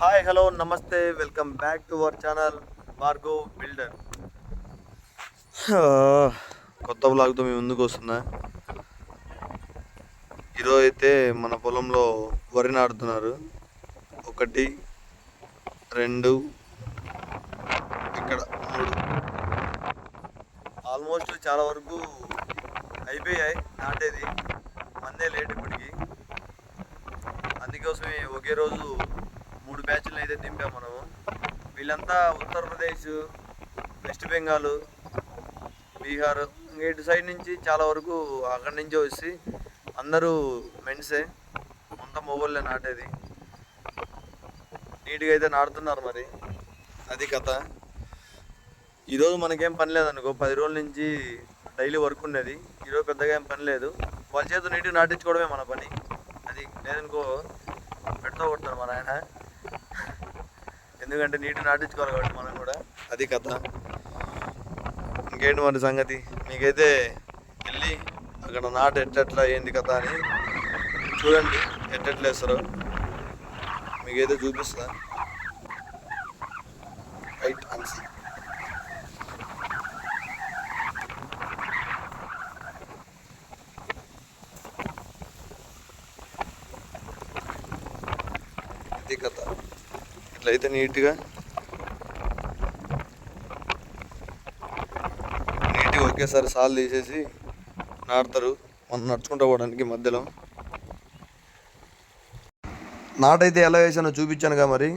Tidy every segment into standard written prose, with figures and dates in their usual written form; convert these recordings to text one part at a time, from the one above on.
Hi hello నమస్తే welcome back to our channel Bhargav builder. కొత్త బ్లాగ్తో మీ ముందుకు వస్తున్నా. ఈరోజు అయితే మన పొలంలో వరి నాటుతున్నారు. 1 2 ఇక్కడ 3 ఆల్మోస్ట్ చాలా వరకు అయిపోయాయి నాటేది. మందే లేట్ ఇప్పటికి. అందుకోసమే ఒకే రోజు 3 బ్యాచ్లు అయితే దింపాం మనము. వీళ్ళంతా ఉత్తరప్రదేశ్, వెస్ట్ బెంగాల్, బీహార్ ఇటు సైడ్ నుంచి చాలా వరకు అక్కడి నుంచి వచ్చి అందరూ మెన్సే, మొత్తం మొగోళ్ళే నాటేది. నీట్గా అయితే నాటుతున్నారు. మరి అది కథ. ఈరోజు మనకేం పని లేదనుకో, 10 రోజుల నుంచి డైలీ వర్క్ ఉండేది. ఈరోజు పెద్దగా ఏం పని లేదు. వాళ్ళ చేత నీట్గా నాటించుకోవడమే మన పని. అది లేదనుకో పెడతా కొడతారు మన ఆయన. ఎందుకంటే నీట్గా నాటించుకోవాలి కాబట్టి మనం కూడా. అది కథ. ఇంకేంటి మరి సంగతి? మీకైతే వెళ్ళి అక్కడ నాటు ఎట్టెట్లా ఏంది కథ అని చూడండి. ఎట్టెట్లా వేస్తారో మీకైతే చూపిస్తా. రైట్ అన్సి ఇది కథ. ఇట్లయితే నీట్గా ఒకేసారి సాలు తీసేసి నాటుతారు. మనం నడుచుకుంటూ పోవడానికి మధ్యలో. నాటైతే ఎలా వేసానో చూపించానుగా మరి.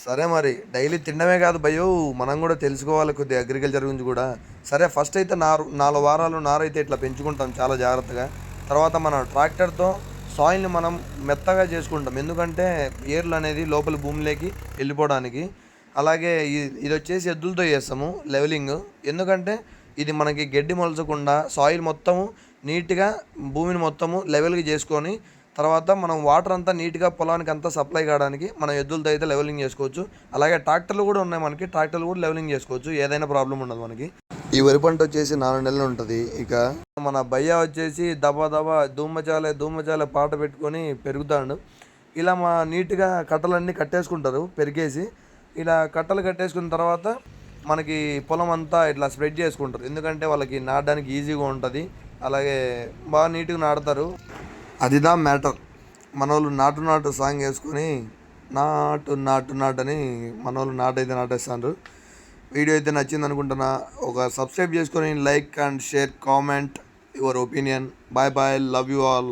సరే మరి డైలీ తినడమే కాదు భయ్యో, మనం కూడా తెలుసుకోవాలి కొద్దిగా అగ్రికల్చర్ గురించి కూడా. సరే ఫస్ట్ అయితే 4 వారాలు నారైతే ఇట్లా పెంచుకుంటాం చాలా జాగ్రత్తగా. తర్వాత మన ట్రాక్టర్తో సాయిల్ని మనం మెత్తగా చేసుకుంటాం, ఎందుకంటే ఏర్లు అనేది లోపల భూమిలోకి వెళ్ళిపోవడానికి. అలాగే ఇది వచ్చేసి ఎద్దులతో చేస్తాము లెవెలింగ్, ఎందుకంటే ఇది మనకి గడ్డి మొలచకుండా సాయిల్ మొత్తము నీట్గా భూమిని మొత్తము లెవెల్గా చేసుకొని తర్వాత మనం వాటర్ అంతా నీట్గా పొలానికి అంతా సప్లై కావడానికి మనం ఎద్దులతో అయితే లెవెలింగ్ చేసుకోవచ్చు. అలాగే ట్రాక్టర్లు కూడా ఉన్నాయి మనకి, ట్రాక్టర్లు కూడా లెవెలింగ్ చేసుకోవచ్చు. ఏదైనా ప్రాబ్లం ఉండదు మనకి. ఈ వరి పంట వచ్చేసి 4 నెలలు ఉంటుంది. ఇక మన భయ్య వచ్చేసి దబా దబా ధూమచాలే పాట పెట్టుకొని పెరుగుతాడు. ఇలా మా నీట్గా కట్టలన్నీ కట్టేసుకుంటారు పెరిగేసి. ఇలా కట్టలు కట్టేసుకున్న తర్వాత మనకి పొలం అంతా ఇట్లా స్ప్రెడ్ చేసుకుంటారు, ఎందుకంటే వాళ్ళకి నాటడానికి ఈజీగా ఉంటుంది. అలాగే బాగా నీట్గా నాటుతారు. అదిదా మ్యాటర్. మన వాళ్ళు నాటు సాంగ్ వేసుకొని నాటు అని మన వాళ్ళు నాటైతే నాటేస్తారు. వీడియో అయితే నచ్చింది అనుకుంటున్నా. ఒక సబ్స్క్రైబ్ చేసుకొని like and share, comment your opinion. Bye bye, love you all.